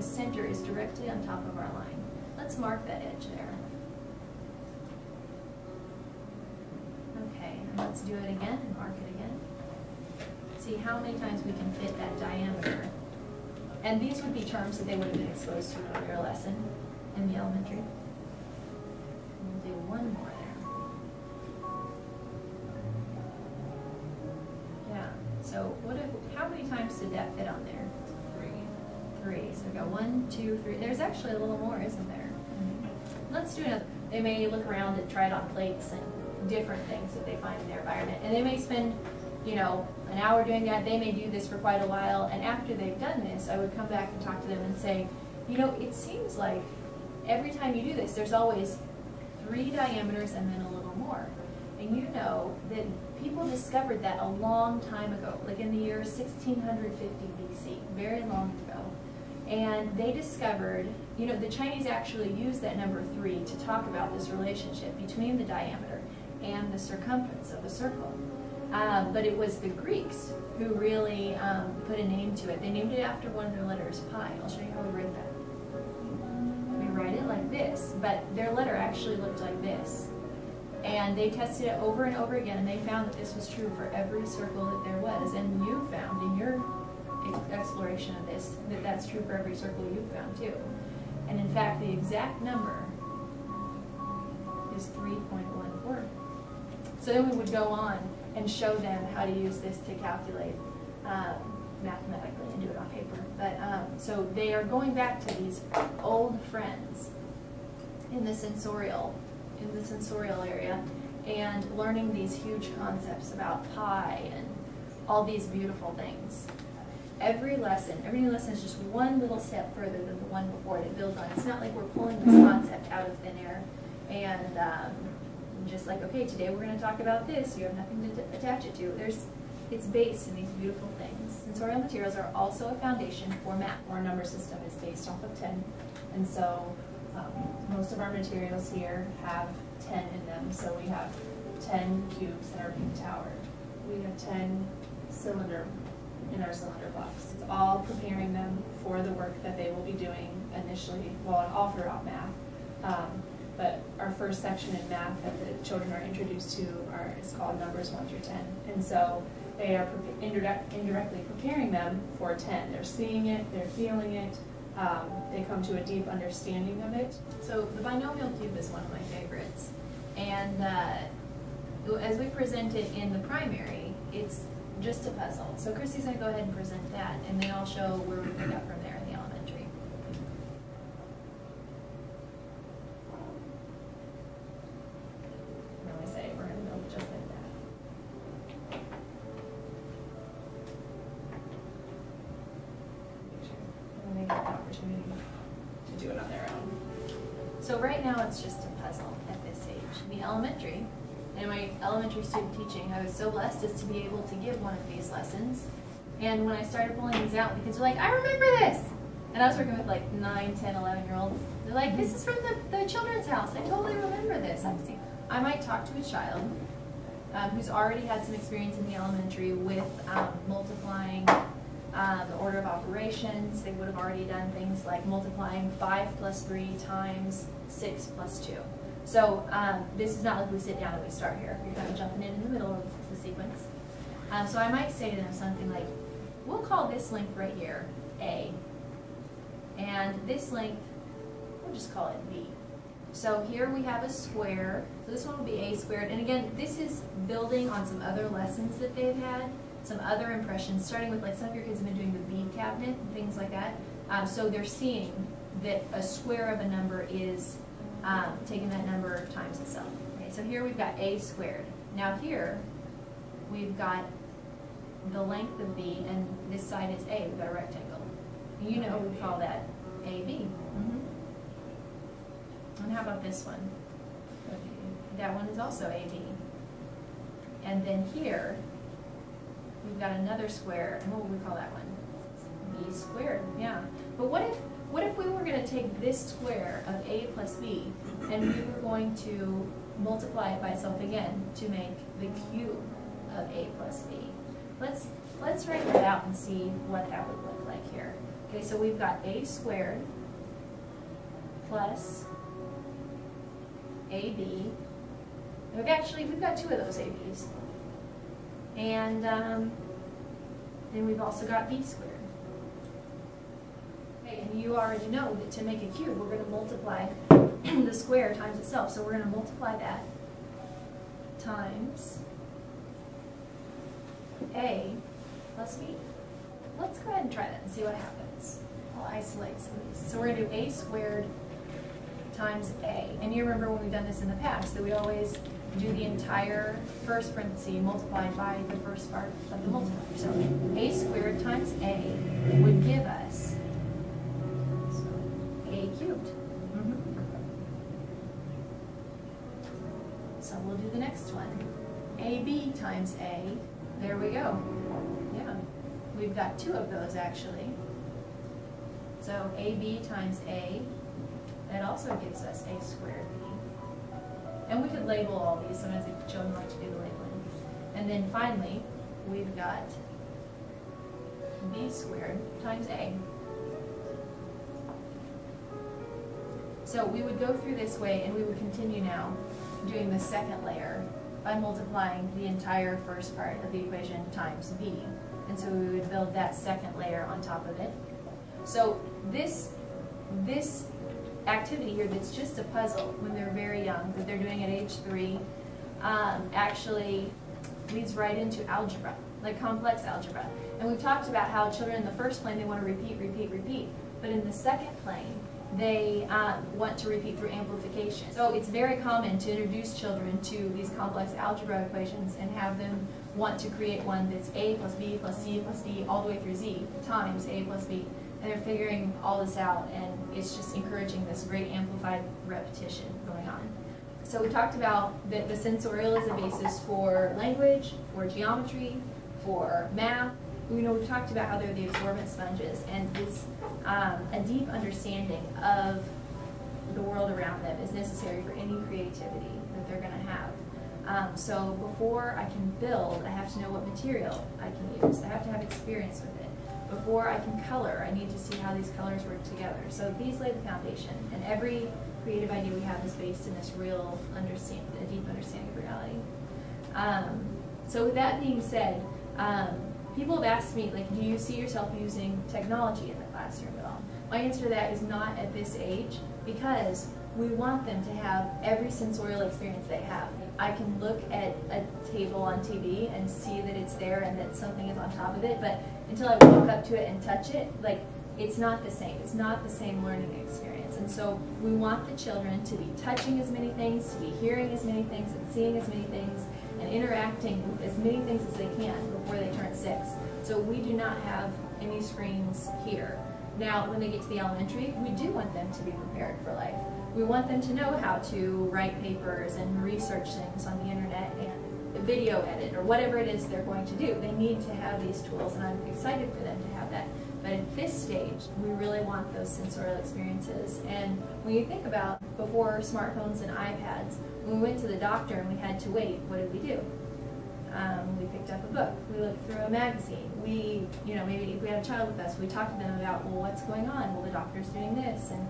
the center is directly on top of our line. Let's mark that edge there. Okay, and let's do it again and mark it again. See how many times we can fit that diameter. And these would be terms that they would have been exposed to in an earlier lesson in the elementary. We'll do one more there. Yeah, so how many times did that fit on there? Three. So we got 1, 2, 3. There's actually a little more, isn't there? Let's do another. They may look around and try it on plates and different things that they find in their environment. And they may spend, you know, an hour doing that. They may do this for quite a while. And after they've done this, I would come back and talk to them and say, you know, it seems like every time you do this, there's always 3 diameters and then a little more. And you know that people discovered that a long time ago, like in the year 1650 BC, very long ago. And they discovered, you know, the Chinese actually used that number 3 to talk about this relationship between the diameter and the circumference of a circle. But it was the Greeks who really put a name to it. They named it after one of their letters, pi. I'll show you how we write that. We write it like this, but their letter actually looked like this. And they tested it over and over again, and they found that this was true for every circle that there was. And you found in your exploration of this that that's true for every circle you've found too. And in fact, the exact number is 3.14. So then we would go on and show them how to use this to calculate mathematically and do it on paper. But so they are going back to these old friends in the sensorial area and learning these huge concepts about pi and all these beautiful things. Every new lesson is just one little step further than the one before that builds on. It's not like we're pulling this concept out of thin air and just like, okay, today we're going to talk about this. You have nothing to attach it to. It's based in these beautiful things. Sensorial materials are also a foundation for math. Our number system is based off of 10, and so most of our materials here have 10 in them. So we have 10 cubes in our big tower. We have 10 cylinder in our cylinder box. It's all preparing them for the work that they will be doing initially, well, all throughout math. But our first section in math that the children are introduced to is called numbers 1 through 10. And so they are indirectly preparing them for 10. They're seeing it, they're feeling it, they come to a deep understanding of it. So the binomial cube is one of my favorites. And as we present it in the primary, it's just a puzzle. So Christy's going to go ahead and present that, and then I'll show where we pick up from there in the elementary. And I say we're going to build just like that. And they get the opportunity to do it on their own. So right now it's just a puzzle at this age. In the elementary, in my elementary student teaching, I was so blessed as to be able to give one of these lessons. And when I started pulling these out, the kids were like, I remember this! And I was working with like 9, 10, 11-year-olds. They're like, this is from the children's house. I totally remember this. I might talk to a child who's already had some experience in the elementary with multiplying the order of operations. They would have already done things like multiplying 5 plus 3 times 6 plus 2. So this is not like we sit down and we start here. You're kind of jumping in the middle of the sequence. So I might say to them something like, we'll call this length right here A. And this length, we'll just call it B. So here we have a square. So this one will be A squared. And again, this is building on some other lessons that they've had, some other impressions, starting with like some of your kids have been doing the bead cabinet and things like that. So they're seeing that a square of a number is taking that number times itself. Okay, so here we've got A squared. Now here we've got the length of B, and this side is A. We've got a rectangle. You know we call that AB. And how about this one? That one is also AB. And then here we've got another square, and what would we call that one? B squared. Yeah. But what if we were going to take this square of A plus B and we were going to multiply it by itself again to make the cube of A plus B? Let's write that out and see what that would look like here. Okay, so we've got a squared plus ab. We've got two of those ab's. And then we've also got b squared. Okay, and you already know that to make a cube, we're going to multiply the square times itself. So we're going to multiply that times a plus b. Let's go ahead and try that and see what happens. I'll isolate some of these. So we're going to do a squared times a. And you remember when we've done this in the past that we always do the entire first parenthesis multiplied by the first part of the multiplier. So a squared times a would give us a cubed. So we'll do the next one. ab times a. There we go. Yeah. We've got two of those actually. So ab times a, that also gives us a squared b. And we could label all these, sometimes the children like to do the labeling. And then finally, we've got b squared times a. So we would go through this way and we would continue now doing the second layer by multiplying the entire first part of the equation times b. And so we would build that second layer on top of it. So this activity here that's just a puzzle when they're very young, that they're doing at age 3, actually leads right into algebra, like complex algebra. And we've talked about how children in the first plane, they want to repeat, repeat, repeat. But in the second plane, they want to repeat through amplification. So it's very common to introduce children to these complex algebra equations and have them want to create one that's a plus b plus c plus d all the way through z times a plus b. And they're figuring all this out, and it's just encouraging this great amplified repetition going on. So we talked about that the sensorial is a basis for language, for geometry, for math. We've talked about how they're the absorbent sponges, and this a deep understanding of the world around them is necessary for any creativity that they're going to have. So before I can build, I have to know what material I can use. I have to have experience with it. Before I can color, I need to see how these colors work together. So these lay the foundation, and every creative idea we have is based in this real understanding, a deep understanding of reality. So with that being said, people have asked me, like, do you see yourself using technology in the classroom at all? My answer to that is not at this age, because we want them to have every sensorial experience they have. I can look at a table on TV and see that it's there and that something is on top of it, but until I walk up to it and touch it, like, it's not the same. It's not the same learning experience. And so we want the children to be touching as many things, to be hearing as many things, and seeing as many things, and interacting with as many things as they can before they turn 6. So we do not have any screens here. Now, when they get to the elementary, we do want them to be prepared for life. We want them to know how to write papers and research things on the internet and video edit or whatever it is they're going to do. They need to have these tools, and I'm excited for them to have that. But at this stage, we really want those sensorial experiences. And when you think about before smartphones and iPads, when we went to the doctor and we had to wait, what did we do? We picked up a book. We looked through a magazine. We, maybe if we had a child with us, we talked to them about, well, what's going on? Well, the doctor's doing this, and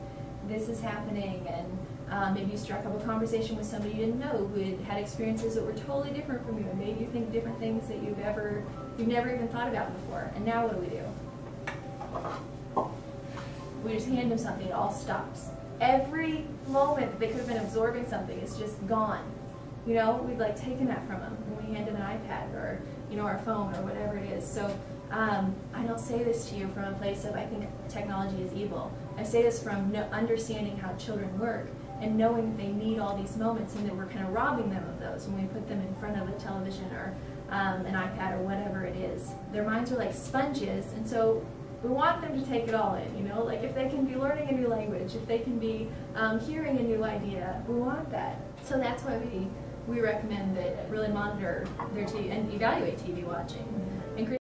this is happening, and maybe you struck up a conversation with somebody you didn't know who had experiences that were totally different from you, and made you think different things that you've never even thought about before. And now what do? We just hand them something, it all stops. Every moment that they could have been absorbing something is just gone. We've like taken that from them when we hand them an iPad or our phone or whatever it is. So I don't say this to you from a place of I think technology is evil. I say this from understanding how children work and knowing that they need all these moments, and that we're kind of robbing them of those when we put them in front of a television or an iPad or whatever it is. Their minds are like sponges, and so we want them to take it all in, like if they can be learning a new language, if they can be hearing a new idea, we want that. So that's why we recommend that really monitor their TV and evaluate TV watching.